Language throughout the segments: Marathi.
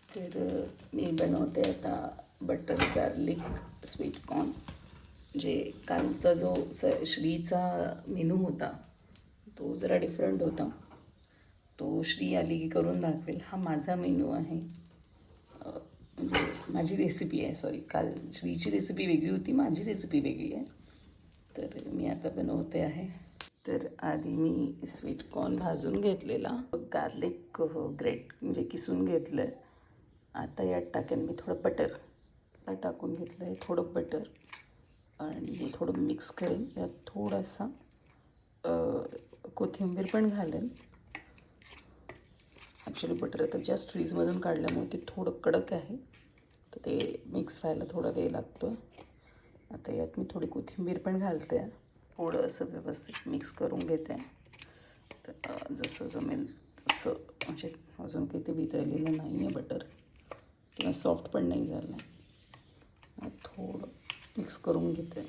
तर मी बनवते आता बटर गार्लिक स्वीट कॉर्न. जे कालचा जो श्रीचा मेनू होता तो जरा डिफरंट होता. तो श्री आली की करून दाखवेल. हा माझा मेनू आहे, म्हणजे माझी रेसिपी आहे. सॉरी, काल श्रीची रेसिपी वेगळी होती, माझी रेसिपी वेगळी आहे. तर मी आता बनवते आहे. तर आधी मी स्वीट कॉर्न भाजून घेतलेला, गार्लिक ग्रेट म्हणजे किसून घेतलं आहे. आता यात टाकेन मी थोडं बटर. टाकून घेतलं आहे थोडं बटर आणि हे थोडं मिक्स करेन. यात थोडासा कोथिंबीर पण घालेन. ॲक्च्युली बटर आता जस्ट फ्रीजमधून काढल्यामुळे ते थोडं कडक आहे, तर ते मिक्स व्हायला थोडा वेळ लागतो. आता यात मी थोडी कोथिंबीर पण घालते. थोडं असं व्यवस्थित मिक्स करून घेते. तर जसं जमेल तसं, म्हणजे अजून काही ते वितळलेलं नाही आहे बटर, किंवा सॉफ्ट पण नाही झालं आहे. थोडं मिक्स करून घेते.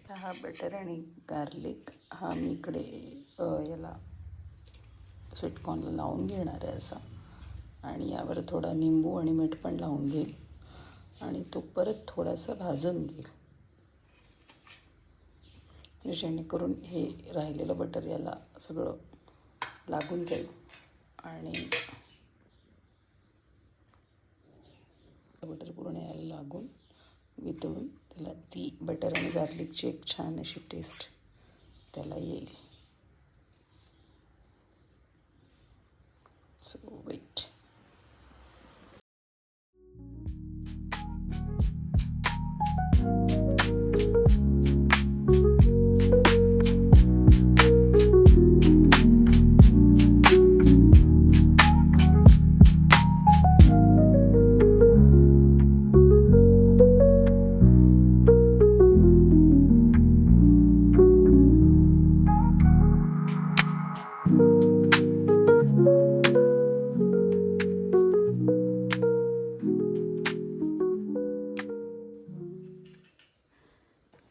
हा बटर आणि गार्लिक हा मी इकडे याला स्वीटकॉर्नला लावून घेणार आहे असा, आणि यावर थोडा निंबू आणि मीठ पण लावून घेईल आणि तो परत थोडासा भाजून घेईल, जेणेकरून हे राहिलेलं बटर याला सगळं लागून जाईल आणि बटर पूर्ण याला लागून वितळून त्याला ती बटर आणि गार्लिकची एक छान अशी टेस्ट त्याला येईल. So weight.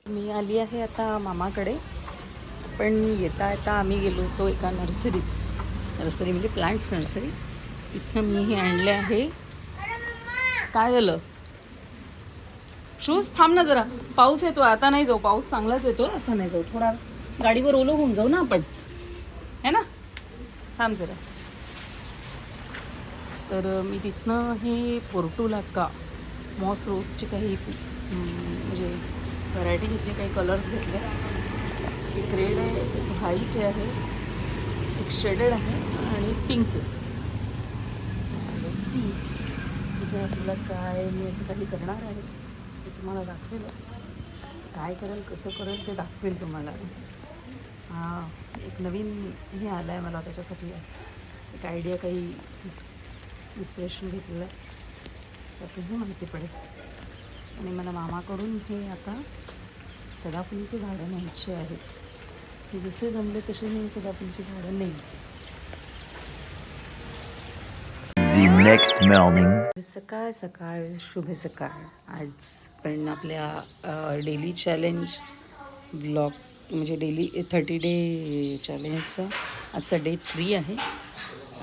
मी आली आहे आता मामाकडे. पण येता येता आम्ही गेलो होतो एका नर्सरी म्हणजे प्लांट्स नर्सरी. इथनं मी हे आणले आहे. काय झालं? शूज थांब ना जरा, पाऊस येतो. आता नाही जाऊ, पाऊस चांगलाच येतो. आता नाही जाऊ, थोडा गाडीवर ओलं होऊन जाऊ ना आपण, है ना. थांब जरा. तर मी तिथनं हे पोर्टुलाका मॉस रोजचे काही म्हणजे व्हरायटी घेतली, काही कलर्स घेतले. एक रेड आहे, एक व्हाईट आहे, एक शेडेड आहे आणि पिंक आहे. सी इथे आपल्याला काय मी याचं काही करणार आहे ते तुम्हाला दाखवेलच. काय करेल, कसं करेल ते दाखवेल तुम्हाला. हां, एक नवीन हे आलं आहे मला, त्याच्यासाठी एक आयडिया, काही इन्स्पिरेशन घेतलेलं आहे, त्यातूनही माहिती पडेल. आणि मला मामाकडून हे आता सदाफुलीचं झाडं न्यायची आहेत. ते जसे जमले तसे मी सदाफुलीची झाडं नेईल. Next morning. सकाळ सकाळ, शुभ सकाळ. आज पण आपल्या डेली चॅलेंज ब्लॉग म्हणजे डेली 30 डे चॅलेंजचा आजचा डे 3 आहे.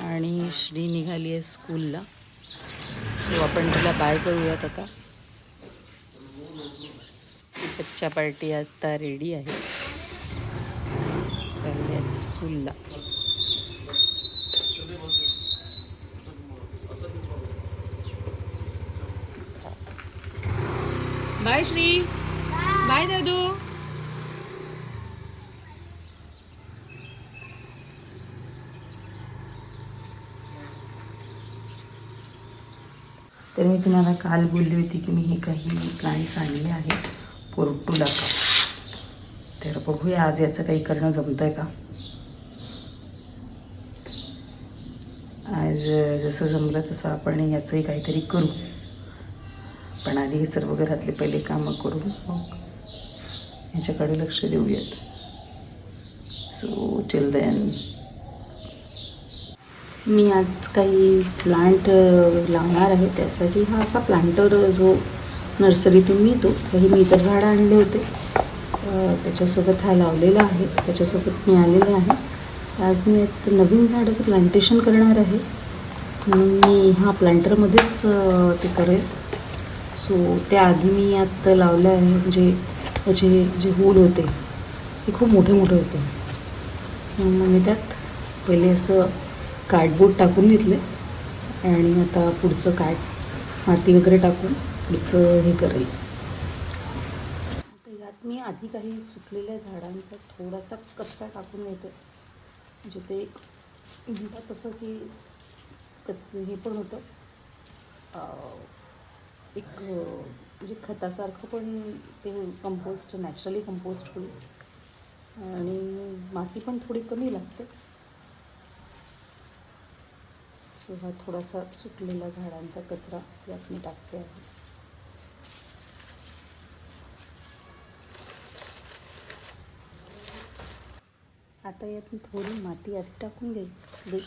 आणि श्री निघाली आहे स्कूलला. सो आपण तिला बाय करूयात आता. बच्चा पार्टी आता रेडी आहे, चालली आहे स्कूलला. बाय श्री. बाय दादू. तर मी तुम्हाला काल बोलली होती की मी हे काही प्लांट्स आणले आहेत पोर्टुलाका. तर बघूया आज याचं काही करणं जमतं आहे का. आज जसं जमलं तसं आपण याचंही काहीतरी करू. पण आधी हे सर्व घरातले पहिले कामं करून मग ह्याच्याकडे लक्ष देऊयात. सो टिल देन मी आज काही प्लांट लावणार आहे. त्यासाठी हा असा प्लांटर जो नर्सरीतून मिळतो. काही मी इतर झाडं आणले होते, त्याच्यासोबत हा लावलेला आहे, त्याच्यासोबत मी आलेले आहे. आज मी एक नवीन झाडाचं प्लांटेशन करणार आहे. म्हणून मी ह्या प्लांटरमध्येच ते करेल. सो त्याआधी मी आत्ता लावलं आहे, म्हणजे त्याचे जे होल होते ते खूप मोठे मोठे होते. मग मी त्यात पहिले असं कार्डबोर्ड टाकून घेतले आणि आता पुढचं काय माती वगैरे टाकून पुढचं हे करेल. आता यात मी आधी काही सुकलेल्या झाडांचा थोडासा कचरा टाकून घेते, म्हणजे ते म्हणतात तसं की हे पण होतं, एक म्हणजे खतासारखं पण ते कंपोस्ट नॅचरली कंपोस्ट होईल आणि माती पण थोडी कमी लागते. सो हा थोडासा सुकलेला झाडांचा कचरा यात मी टाकते आहे. आता यात मी थोडी माती आधी टाकून घेईल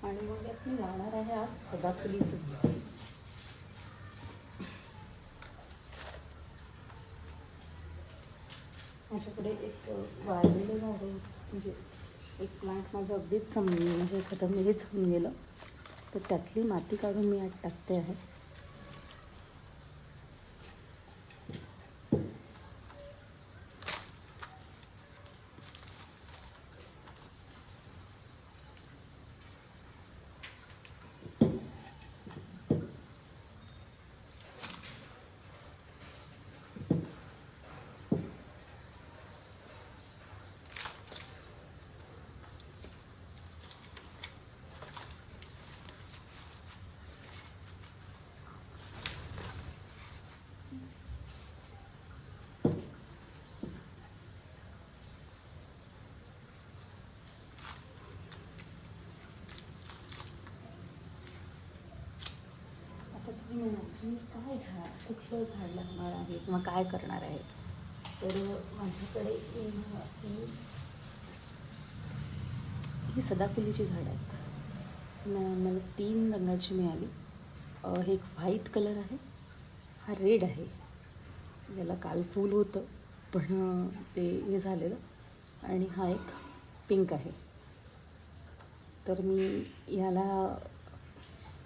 आणि मग यात मी लावणार आहे आज सदाफुलीचं झाड. माझ्याकडे एक वाळलेलं झाड आहे, म्हणजे एक प्लांट माझं अगदीच म्हणजे खतम हेच होऊन गेलं, तर त्यातली माती काढून मी आत टाकते आहे. आता तुम्ही म्हणाल की काय झाड, कुठलं झाड लागणार आहे किंवा काय करणार आहे, तर माझ्याकडे ही सदाफुलीची झाडं आहेत. मला 3 रंगाची मिळाली. हे एक व्हाईट कलर आहे, हा रेड आहे, याला काल फूल होतं पण ते हे झालेलं, आणि हा एक पिंक आहे. तर मी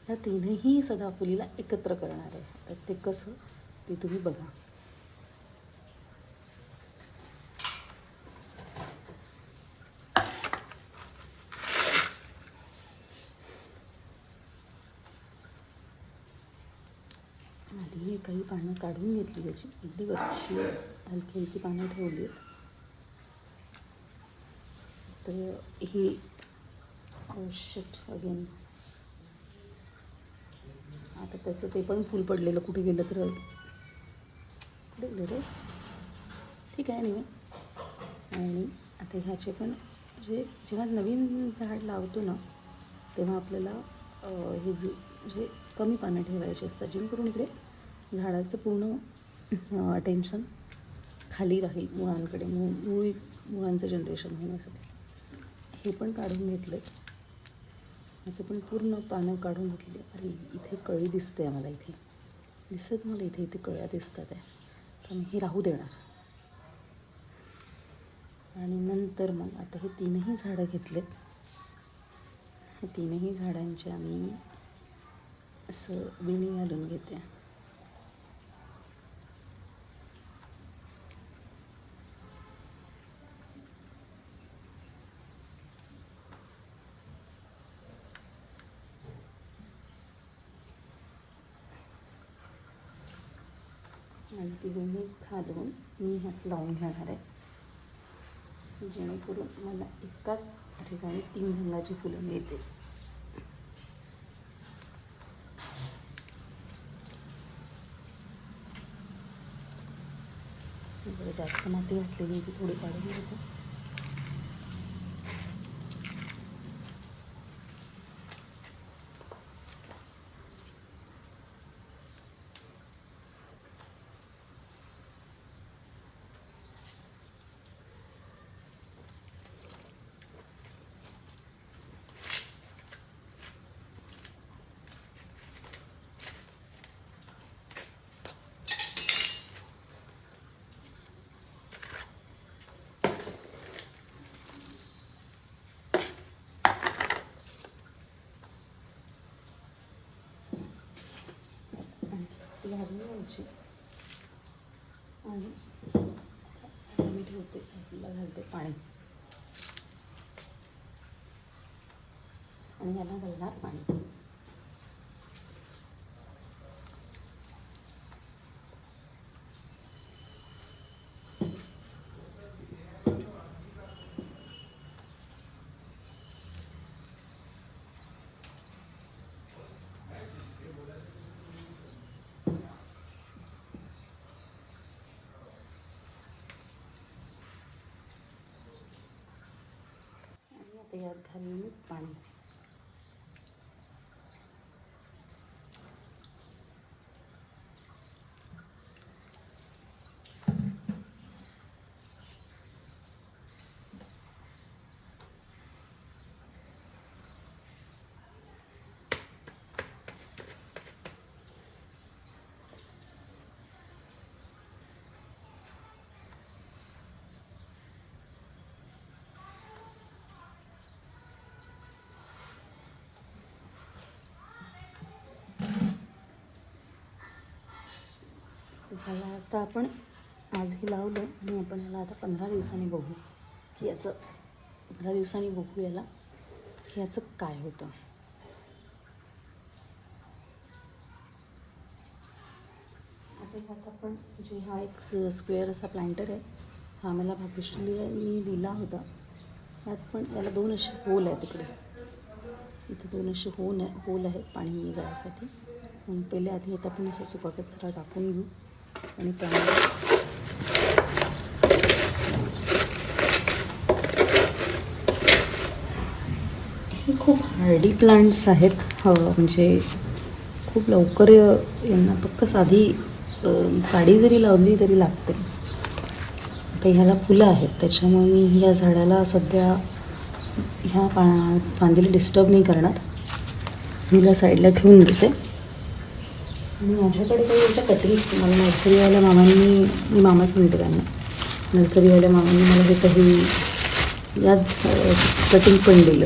ह्या तीनही सदाफुलीला एकत्र करणार आहे. तर ते कसं ते तुम्ही बघा. आधी काही पानं काढून घेतली, त्याची अगदी वरची हलकी हलकी पानं ठेवली आहेत. तर ही औषध अगेन आता त्याचं ते पण फूल पडलेलं कुठे गेलं, तर कुठे गेलं रे, ठीक आहे नाही. आणि आता ह्याचे पण म्हणजे जेव्हा नवीन झाड लावतो ना, तेव्हा आपल्याला हे म्हणजे कमी पानं ठेवायची असतात, जेणेकरून इकडे झाडाचं पूर्ण अटेन्शन खाली राहील मुळांकडे, मुळांचं जनरेशन होण्यासाठी. हे पण काढून घेतलं, ह्याचं पण पूर्ण पानं काढून घेतली. अरे इथे कळी दिसते आम्हाला, इथे दिसतं तुम्हाला, इथे कळ्या दिसतात आहे, तर मी हे राहू देणार. आणि नंतर मग आता हे 3ही झाडं घेतलेत. हे 3ही झाडांचे आम्ही असं वेणी घालून घेते. आणि ती वेणी घालून मी ह्यात लावून घेणार आहे, जेणेकरून मला एकाच ठिकाणी 3 रंगाची फुलं मिळतील. जास्त माती घातलेली ती थोडी काढून घेते. घालून घ्यायची आणि मी ठेवते याला घालते पाणी आणि याला घालणार पाणी. आता यात घालून पाणी. ह्याला आता आपण आजही लावलं आणि आपण ह्याला आता 15 दिवसांनी बघू की याचं 15 दिवसांनी बघू याला की याचं काय होतं. आता ह्यात आपण जे हा एक स्क्वेअर असा प्लांटर आहे हा मला भाग्यश्रीला मी दिला होता. यात पण याला 2 असे होल आहेत तिकडे. इथे 2 असे होल आहेत पाणी जाण्यासाठी. म्हणून पहिले आधी यात आपण असा सुका कचरा टाकून घेऊ आणि त्यामुळे हे खूप हार्डी प्लांट्स आहेत. म्हणजे खूप लवकर यांना फक्त साधी काडी जरी लावली तरी लागते. आता ह्याला फुलं आहेत त्याच्यामुळे मी या झाडाला सध्या ह्या फांदीला डिस्टर्ब नाही करणार. हिला साईडला ठेवून देते. आणि माझ्याकडे काही याच्या कटिंग्स मला नर्सरीवाल्या मामांनी मी मामाच म्हणते त्यांना नर्सरीवाल्या मामांनी मला हे काही याच कटिंग पण दिलं.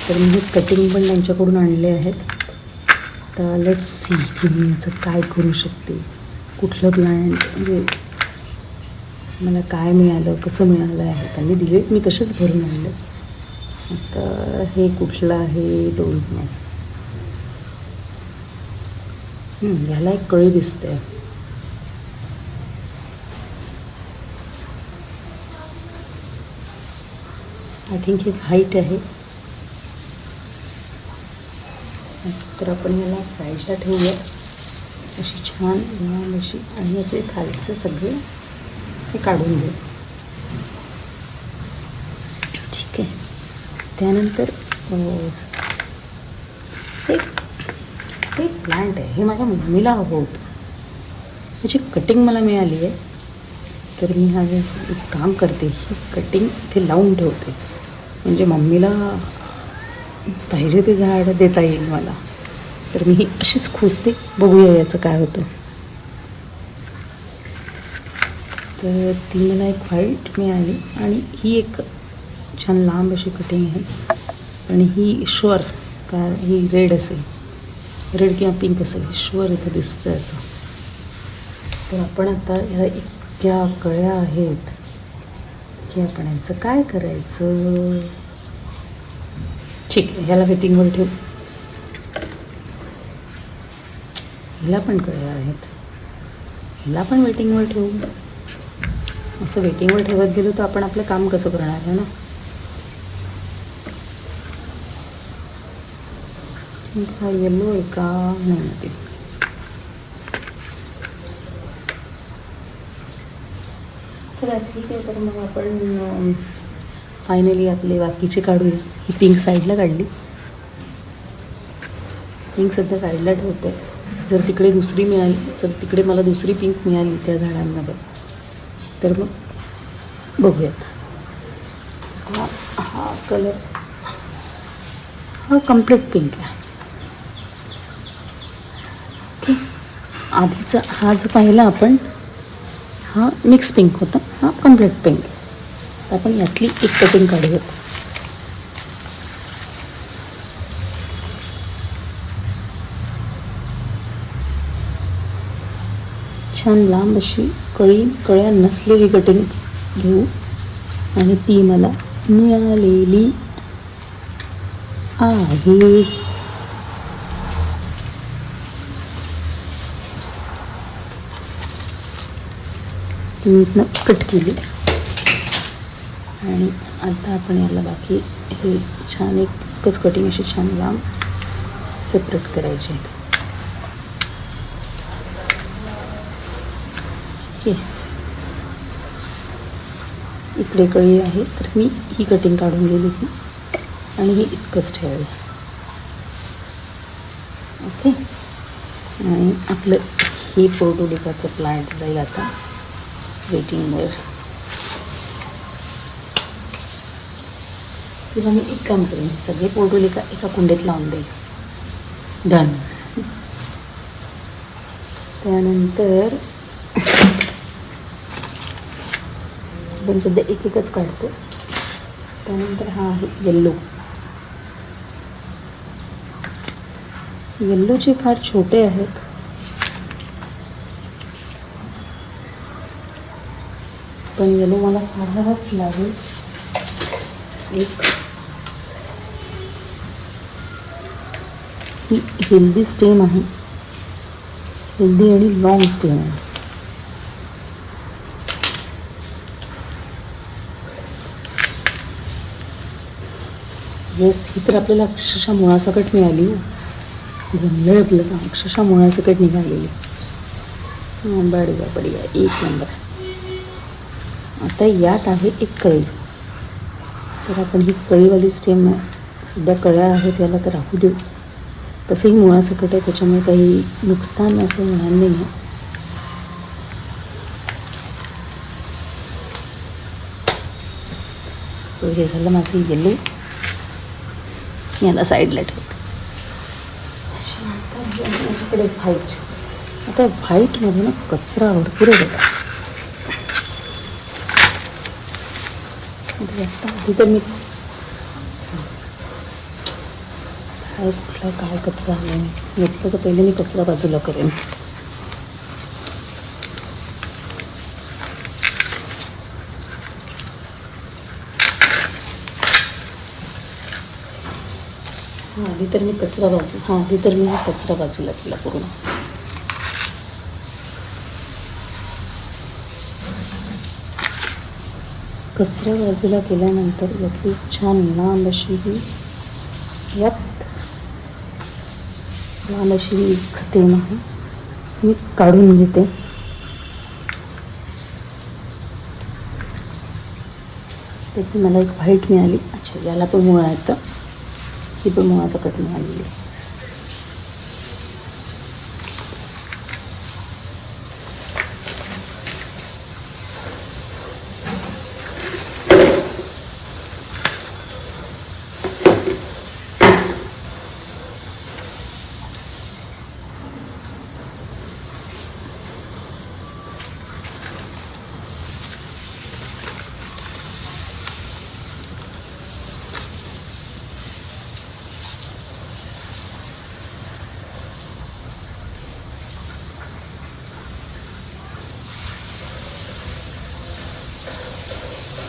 तर मी हे कटिंग पण त्यांच्याकडून आणले आहेत. तर लेट्स सी की मी याचं काय करू शकते. कुठलं प्लांट म्हणजे मला काय मिळालं कसं मिळालं आहे. त्यांनी दिलेत मी तसेच भरून आणले. आता हे कुठलं आहे डोंट नो. ह्याला एक कळी दिसते. आय थिंक हे व्हाईट आहे. तर आपण याला साईडला ठेवूया अशी छान लांब अशी आणि याचे खालचे सगळे हे काढून घेऊ. ठीक आहे. त्यानंतर हे प्लांट आहे हे माझ्या मम्मीला हवं होतं. त्याची कटिंग मला मिळाली आहे. तर मी हा एक काम करते ही कटिंग इथे लावून ठेवते म्हणजे मम्मीला पाहिजे ते झाड देता येईल मला. तर मी ही अशीच खोचते. बघूया याचं काय होतं. तर ती मला एक व्हाईट मिळाली आणि ही एक छान लांब अशी कटिंग आहे. आणि ही शुअर का ही रेड असेल. रेड किंवा पिंक असेल शुअर इथं दिसतं असं. तर आपण आता ह्या इतक्या कळ्या आहेत की आपण यांचं काय करायचं. ठीक आहे. ह्याला वेटिंगवर ठेवू. हिला पण कळ्या आहेत. हिला पण वेटिंगवर ठेवू. असं वेटिंगवर ठेवत गेलो तर आपण आपलं काम कसं करणार आहे ना. हा येलो आहे का नाही ते. चला ठीक आहे. तर मग आपण फायनली आपले बाकीचे काढूया. ही पिंक साईडला काढली. पिंक सध्या साईडला ठेवते. जर तिकडे दुसरी मिळाली जर तिकडे मला दुसरी पिंक मिळाली त्या झाडांमध्ये तर मग बघूयात. हा कलर हा कम्प्लीट पिंक आहे. ओके. आधीचा हा जो पाहिला आपण हा मिक्स पिंक होता. हा कम्प्लीट पिंक. आपण यातली एक कटिंग काढूयात. छान लांब अशी कळ्या नसलेली कटिंग घेऊ आणि ती मला मिळालेली आहे. मी इथनं कट केली आणि आता आपण याला बाकी हे छान एकच कटिंग अशी छान लांब सेपरेट करायची आहे. ओके, इकडे कळी आहे तर मी ही कटिंग काढून गेली ती आणि ही इतकंच ठेवलं. ओके, आणि आपलं हे पोर्टुलिकाचं प्लांट जाईल आता वेटिंगवर. किंवा मी एक काम करेन, सगळे पोर्टुलिका एका कुंडीत लावून देईल. डन. त्यानंतर आपण सध्या एकच काढतो. त्यानंतर हा आहे येल्लो. येल्लोचे फार छोटे आहेत, पण येलो मला काढावाच लागेल. एक ही हेल्दी स्टेम आहे, हेल्दी आणि लॉंग स्टेम आहे. येस, ही तर आपल्याला अक्षरशः मुळासकट मिळाली. जमलं आपलं तर अक्षरशः मुळासकट निघालेली. बढिया बढिया, एक नंबर. आता यात आहे एक कळी, तर आपण ही कळीवाली स्टेम सध्या कळ्या आहेत याला तर राहू देऊ. तसंही मुळासकट आहे त्याच्यामुळे काही नुकसान असं होणार नाही आहे. सो हे झालं माझं येलो. याला साईडला ठेवतो. माझ्याकडे व्हाईट. आता व्हाईटमध्ये ना कचरा भरपूर आहे बघा. आधी तर मी काय कचरा आला नाही म्हटलं तर पहिले मी कचरा बाजूला करेन. आधी तर मी कचरा बाजूला केला पूर्ण. कचरा बाजूला केल्यानंतर यातली छान लांब अशी ही लांब अशी ही एक स्टेम आहे, मी काढून घेते. त्याची मला एक व्हाईट मिळाली. अच्छा, याला पण मुळा येतं, ही पण मुळाचा कट मिळालेली.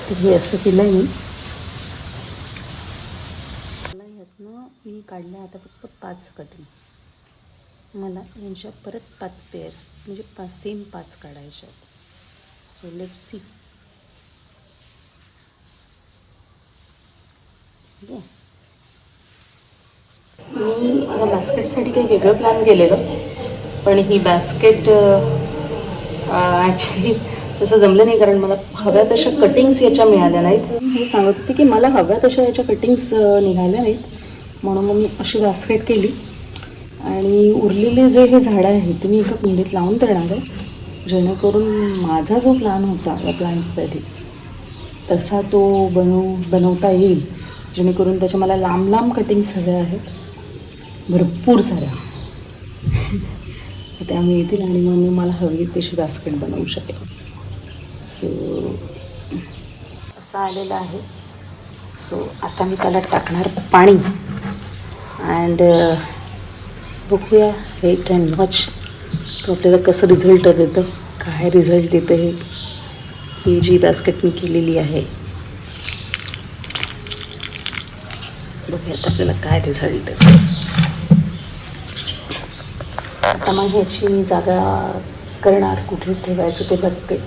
तर हे असं केलं आहे मी. ह्यातनं मी काढल्या आता फक्त 5 कटिंग. मला यांच्या परत 5 पेअर्स म्हणजे सेम 5 काढायच्या आहेत. So let's see. ठीक आहे, मी या बास्केटसाठी काही वेगळं प्लॅन केलेलं, पण ही बास्केट ॲक्च्युली तसं जमलं नाही, कारण मला हव्या तशा कटिंग्स याच्या मिळाल्या नाहीत. हे सांगत होते की मला हव्या तशा याच्या कटिंग्स निघाल्या नाहीत, म्हणून मग मी अशी बास्केट केली. आणि उरलेले जे हे झाडं आहेत ते मी एका कुंडीत लावून देणार आहे, जेणेकरून माझा जो प्लॅन होता या प्लांट्ससाठी तसा तो बनवता येईल. जेणेकरून त्याच्या मला लांब लांब कटिंग्स हव्या आहेत, भरपूर साऱ्या. त्यामुळे येतील आणि मग मी मला हवी तशी बास्केट बनवू शकेल. सो असं आलेलं आहे. सो आता मी त्याला टाकणार पाणी. अँड बघूया, वेट अँड वॉच तो आपल्याला कसं रिझल्ट देतं. काय रिझल्ट देते ही जी बास्केट मी केलेली आहे. बघूयात आपल्याला काय रिझल्ट देते. आता मग ह्याची मी जागा करणार, कुठे ठेवायचं ते बघते.